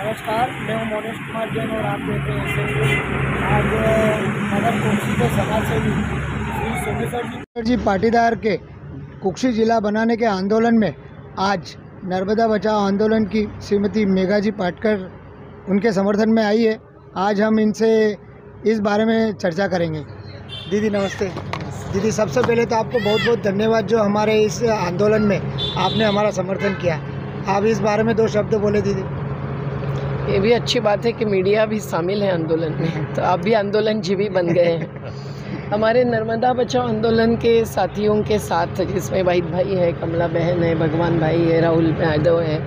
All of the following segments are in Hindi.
नमस्कार, मैं हूँ मोनेश कुमार जैन और आप देख रहे हैं आज नगर कुक्षी के समाजसेवी श्री सोमेश्वर जी पाटीदार के कुक्षी जिला बनाने के आंदोलन में आज नर्मदा बचाओ आंदोलन की श्रीमती मेघा जी पाटकर उनके समर्थन में आई है। आज हम इनसे इस बारे में चर्चा करेंगे। दीदी नमस्ते। दीदी सबसे पहले तो आपको बहुत बहुत धन्यवाद जो हमारे इस आंदोलन में आपने हमारा समर्थन किया। आप इस बारे में 2 शब्द बोले दीदी। ये भी अच्छी बात है कि मीडिया भी शामिल है आंदोलन में, तो आप भी आंदोलन जीवी बन गए हैं। हमारे नर्मदा बचाओ आंदोलन के साथियों के साथ, जिसमें वाहिद भाई है, कमला बहन है, भगवान भाई है, राहुल यादव है,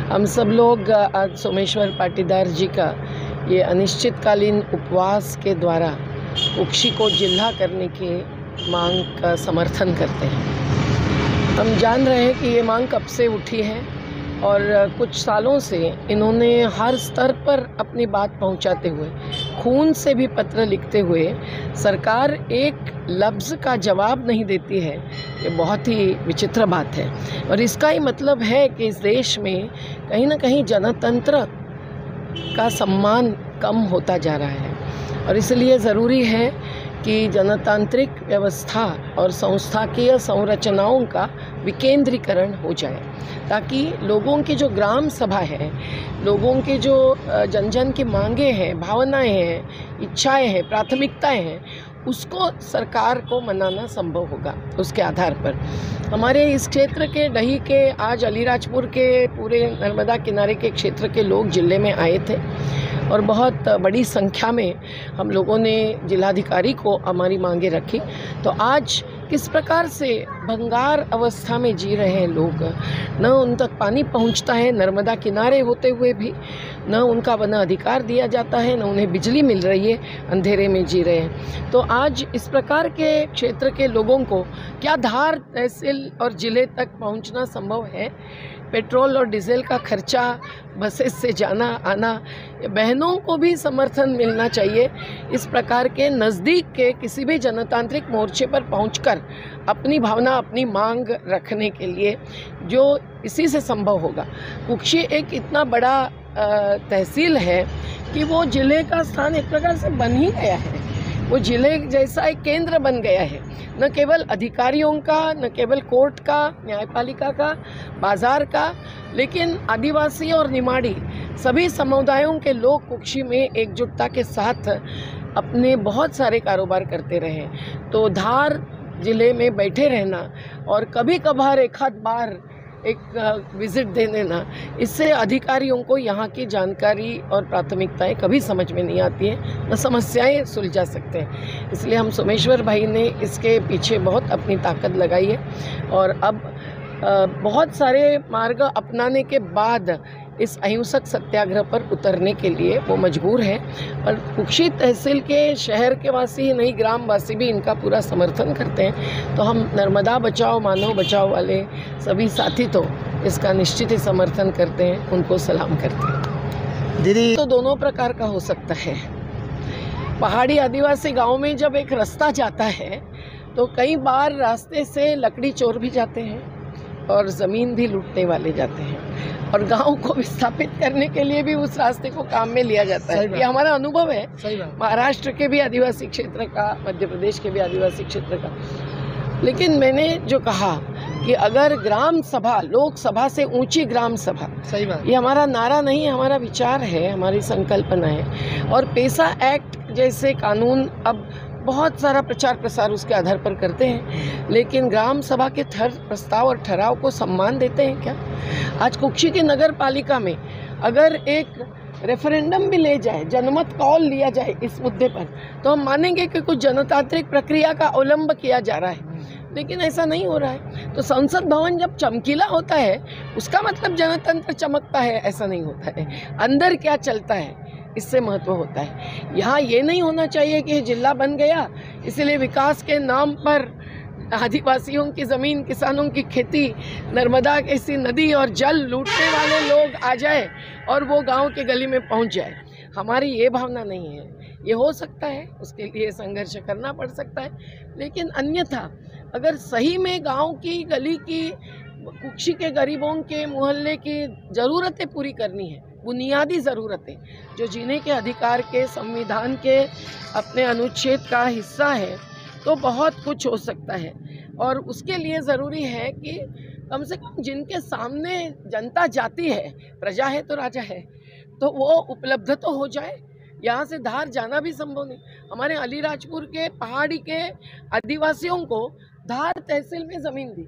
हम सब लोग आज सोमेश्वर पाटीदार जी का ये अनिश्चितकालीन उपवास के द्वारा कुक्षी को जिला करने की मांग का समर्थन करते हैं। हम जान रहे हैं कि ये मांग कब से उठी है और कुछ सालों से इन्होंने हर स्तर पर अपनी बात पहुंचाते हुए, खून से भी पत्र लिखते हुए, सरकार एक लफ्ज़ का जवाब नहीं देती है। ये बहुत ही विचित्र बात है और इसका ही मतलब है कि इस देश में कहीं ना कहीं जनतंत्र का सम्मान कम होता जा रहा है और इसलिए ज़रूरी है कि जनतांत्रिक व्यवस्था और संस्थाकीय संरचनाओं का विकेंद्रीकरण हो जाए, ताकि लोगों की जो ग्राम सभा है, लोगों के जो जन जन की मांगे हैं, भावनाएं हैं, इच्छाएं हैं, प्राथमिकताएं हैं, उसको सरकार को मनाना संभव होगा। उसके आधार पर हमारे इस क्षेत्र के डही के, आज अलीराजपुर के पूरे नर्मदा किनारे के क्षेत्र के लोग जिले में आए थे और बहुत बड़ी संख्या में हम लोगों ने जिलाधिकारी को हमारी मांगे रखी। तो आज किस प्रकार से भंगार अवस्था में जी रहे हैं लोग, न उन तक पानी पहुंचता है नर्मदा किनारे होते हुए भी, न उनका वन अधिकार दिया जाता है, न उन्हें बिजली मिल रही है, अंधेरे में जी रहे हैं। तो आज इस प्रकार के क्षेत्र के लोगों को क्या धार, तहसील और ज़िले तक पहुंचना संभव है? पेट्रोल और डीजल का खर्चा, बसेस से जाना आना, बहनों को भी समर्थन मिलना चाहिए। इस प्रकार के नज़दीक के किसी भी जनतांत्रिक मोर्चे पर पहुंचकर अपनी भावना, अपनी मांग रखने के लिए, जो इसी से संभव होगा। कुक्षी एक इतना बड़ा तहसील है कि वो ज़िले का स्थान एक प्रकार से बन ही गया है। वो ज़िले जैसा एक केंद्र बन गया है, न केवल अधिकारियों का, न केवल कोर्ट का, न्यायपालिका का, बाज़ार का, लेकिन आदिवासी और निमाड़ी सभी समुदायों के लोग कुक्षी में एकजुटता के साथ अपने बहुत सारे कारोबार करते रहे। तो धार ज़िले में बैठे रहना और कभी कभार एक आध बार एक विज़िट दे देना, इससे अधिकारियों को यहाँ की जानकारी और प्राथमिकताएं कभी समझ में नहीं आती हैं, न समस्याएं सुलझा सकते हैं। इसलिए हम सोमेश्वर भाई ने इसके पीछे बहुत अपनी ताकत लगाई है और अब बहुत सारे मार्ग अपनाने के बाद इस अहिंसक सत्याग्रह पर उतरने के लिए वो मजबूर है और कुक्षी तहसील के शहर के वासी ही नहीं, ग्रामवासी भी इनका पूरा समर्थन करते हैं। तो हम नर्मदा बचाओ, मानव बचाओ वाले सभी साथी तो इसका निश्चित ही समर्थन करते हैं, उनको सलाम करते हैं। दीदी तो दोनों प्रकार का हो सकता है। पहाड़ी आदिवासी गाँव में जब एक रास्ता जाता है तो कई बार रास्ते से लकड़ी चोर भी जाते हैं और ज़मीन भी लूटने वाले जाते हैं और गांव को विस्थापित करने के लिए भी उस रास्ते को काम में लिया जाता है। ये हमारा अनुभव है, महाराष्ट्र के भी आदिवासी क्षेत्र का, मध्य प्रदेश के भी आदिवासी क्षेत्र का। लेकिन मैंने जो कहा कि अगर ग्राम सभा, लोकसभा से ऊंची ग्राम सभा, सही बात, ये हमारा नारा नहीं है, हमारा विचार है, हमारी संकल्पना है। और पेसा एक्ट जैसे कानून अब बहुत सारा प्रचार प्रसार उसके आधार पर करते हैं, लेकिन ग्राम सभा के प्रस्ताव और ठहराव को सम्मान देते हैं क्या? आज कुक्षी की नगर पालिका में अगर एक रेफरेंडम भी ले जाए, जनमत कॉल लिया जाए इस मुद्दे पर, तो हम मानेंगे कि कुछ जनतांत्रिक प्रक्रिया का अवलंब किया जा रहा है, लेकिन ऐसा नहीं हो रहा है। तो संसद भवन जब चमकीला होता है उसका मतलब जनतंत्र चमकता है, ऐसा नहीं होता है। अंदर क्या चलता है इससे महत्व होता है। यहाँ ये नहीं होना चाहिए कि जिला बन गया इसलिए विकास के नाम पर आदिवासियों की ज़मीन, किसानों की खेती, नर्मदा जैसी नदी और जल लूटने वाले लोग आ जाए और वो गांव के गली में पहुंच जाए। हमारी ये भावना नहीं है। ये हो सकता है, उसके लिए संघर्ष करना पड़ सकता है, लेकिन अन्यथा अगर सही में गांव की, गली की कुक्षी के गरीबों के मोहल्ले की ज़रूरतें पूरी करनी है, बुनियादी ज़रूरतें जो जीने के अधिकार के, संविधान के अपने अनुच्छेद का हिस्सा है, तो बहुत कुछ हो सकता है। और उसके लिए ज़रूरी है कि कम से कम जिनके सामने जनता जाती है, प्रजा है तो राजा है, तो वो उपलब्ध तो हो जाए। यहाँ से धार जाना भी संभव नहीं। हमारे अलीराजपुर के पहाड़ी के आदिवासियों को धार तहसील में ज़मीन दी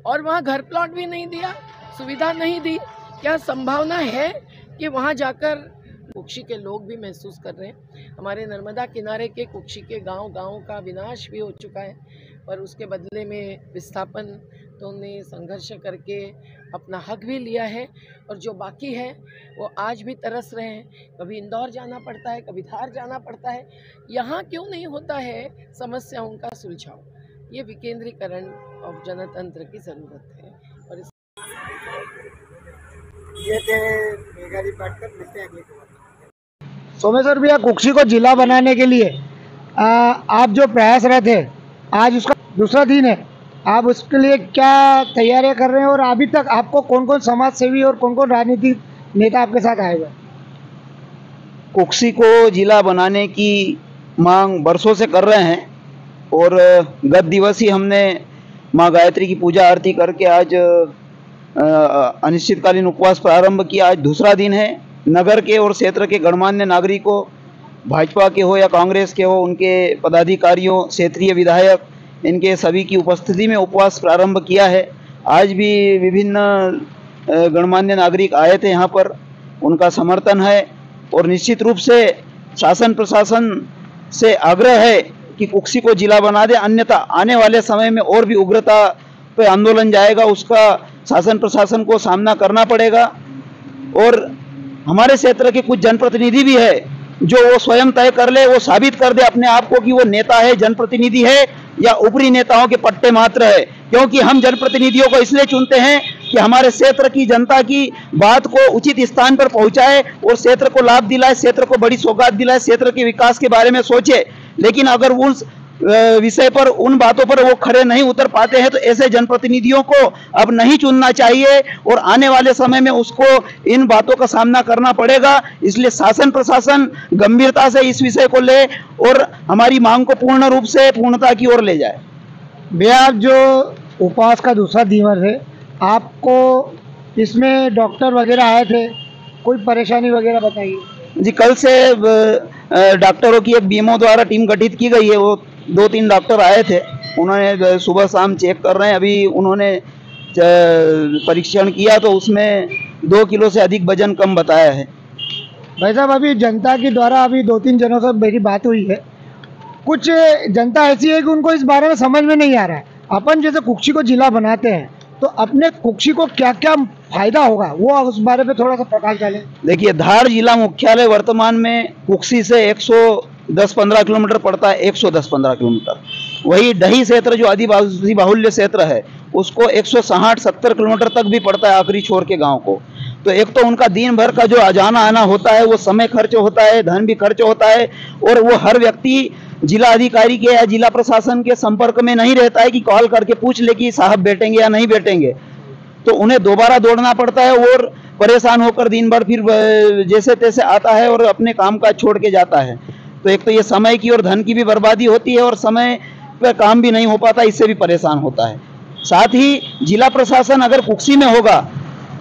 और वहाँ घर प्लॉट भी नहीं दिया, सुविधा नहीं दी। क्या संभावना है कि वहाँ जाकर कुक्षी के लोग भी महसूस कर रहे हैं। हमारे नर्मदा किनारे के कुक्षी के गांव का विनाश भी हो चुका है, पर उसके बदले में विस्थापन तो ने संघर्ष करके अपना हक भी लिया है, और जो बाकी है वो आज भी तरस रहे हैं। कभी इंदौर जाना पड़ता है, कभी धार जाना पड़ता है। यहाँ क्यों नहीं होता है समस्याओं का सुलझाव? ये विकेंद्रीकरण और जनतंत्र की ज़रूरत है। और ये थे मेघारी पाटकर, मिलते हैं अगले सोमेश्वर भैया, कुक्षी को जिला बनाने के लिए आप जो प्रयास रहे थे, आज उसका दूसरा दिन है, आप उसके लिए क्या तैयारियां कर रहे हैं और अभी तक आपको कौन कौन समाज सेवी और कौन कौन राजनीतिक नेता आपके साथ आए हुए? कुक्षी को जिला बनाने की मांग बरसों से कर रहे हैं और गत दिवस ही हमने माँ गायत्री की पूजा आरती करके आज अनिश्चितकालीन उपवास प्रारंभ किया। आज दूसरा दिन है। नगर के और क्षेत्र के गणमान्य नागरिकों, भाजपा के हो या कांग्रेस के हो, उनके पदाधिकारियों, क्षेत्रीय विधायक, इनके सभी की उपस्थिति में उपवास प्रारंभ किया है। आज भी विभिन्न गणमान्य नागरिक आए थे यहाँ पर, उनका समर्थन है और निश्चित रूप से शासन प्रशासन से आग्रह है कि कुक्षी को जिला बना दे, अन्यथा आने वाले समय में और भी उग्रता पे आंदोलन जाएगा, उसका शासन प्रशासन को सामना करना पड़ेगा। और हमारे क्षेत्र के कुछ जनप्रतिनिधि भी है जो वो स्वयं तय कर ले, वो साबित कर दे अपने आप को कि वो नेता है, जनप्रतिनिधि है या ऊपरी नेताओं के पट्टे मात्र है। क्योंकि हम जनप्रतिनिधियों को इसलिए चुनते हैं कि हमारे क्षेत्र की जनता की बात को उचित स्थान पर पहुंचाए और क्षेत्र को लाभ दिलाए, क्षेत्र को बड़ी सौगात दिलाए, क्षेत्र के विकास के बारे में सोचे। लेकिन अगर उस विषय पर, उन बातों पर वो खड़े नहीं उतर पाते हैं तो ऐसे जनप्रतिनिधियों को अब नहीं चुनना चाहिए और आने वाले समय में उसको इन बातों का सामना करना पड़ेगा। इसलिए शासन प्रशासन गंभीरता से इस विषय को ले और हमारी मांग को पूर्ण रूप से पूर्णता की ओर ले जाए। भैया, जो उपवास का दूसरा दिवस है, आपको इसमें डॉक्टर वगैरह आए थे, कोई परेशानी वगैरह बताइए? जी, कल से डॉक्टरों की एक बीएमओ द्वारा टीम गठित की गई है। वो 2-3 डॉक्टर आए थे, उन्होंने सुबह शाम चेक कर रहे हैं। अभी उन्होंने परीक्षण किया तो उसमें 2 किलो से अधिक वजन कम बताया है। भाई साहब, अभी जनता के द्वारा अभी 2-3 जनों से मेरी बात हुई है। कुछ जनता ऐसी है कि उनको इस बारे में समझ में नहीं आ रहा है। अपन जैसे कुक्षी को जिला बनाते हैं तो अपने कुक्षी को क्या क्या फायदा होगा, वो उस बारे में थोड़ा सा प्रकाश डालें। देखिए, धार जिला मुख्यालय वर्तमान में कुक्षी से 110-15 किलोमीटर पड़ता है, 110-15 किलोमीटर। वही डही क्षेत्र जो आदिवासी बाहुल्य क्षेत्र है उसको 160-70 किलोमीटर तक भी पड़ता है, आखिरी छोर के गांव को। तो एक तो उनका दिन भर का जो जाना आना होता है वो समय खर्च होता है, धन भी खर्च होता है, और वो हर व्यक्ति जिला अधिकारी के या जिला प्रशासन के संपर्क में नहीं रहता है कि कॉल करके पूछ ले कि साहब बैठेंगे या नहीं बैठेंगे। तो उन्हें दोबारा दौड़ना पड़ता है और परेशान होकर दिन भर फिर जैसे तैसे आता है और अपने काम काज छोड़ के जाता है। तो एक तो ये समय की और धन की भी बर्बादी होती है और समय पर काम भी नहीं हो पाता, इससे भी परेशान होता है। साथ ही जिला प्रशासन अगर कुक्षी में होगा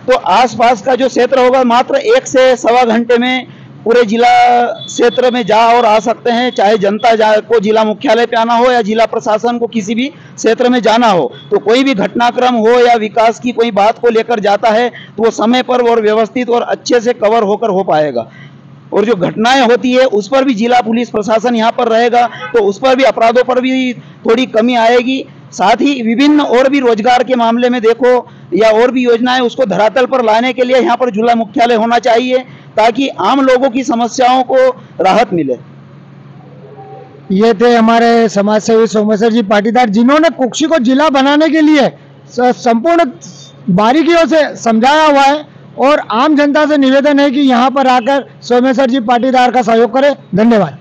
तो आसपास का जो क्षेत्र होगा मात्र 1 से सवा घंटे में पूरे जिला क्षेत्र में जा और आ सकते हैं। चाहे जनता को जिला मुख्यालय पे आना हो या जिला प्रशासन को किसी भी क्षेत्र में जाना हो, तो कोई भी घटनाक्रम हो या विकास की कोई बात को लेकर जाता है तो वो समय पर और व्यवस्थित और अच्छे से कवर होकर हो पाएगा। और जो घटनाएं होती है उस पर भी जिला पुलिस प्रशासन यहाँ पर रहेगा तो उस पर भी, अपराधों पर भी थोड़ी कमी आएगी। साथ ही विभिन्न और भी रोजगार के मामले में देखो या और भी योजनाएं, उसको धरातल पर लाने के लिए यहाँ पर जिला मुख्यालय होना चाहिए ताकि आम लोगों की समस्याओं को राहत मिले। ये थे हमारे समाज सेवी सोमेश्वर जी पाटीदार, जिन्होंने कुक्षी को जिला बनाने के लिए संपूर्ण बारीकियों से समझाया हुआ है और आम जनता से निवेदन है कि यहाँ पर आकर सोमेश्वर जी पाटीदार का सहयोग करें। धन्यवाद।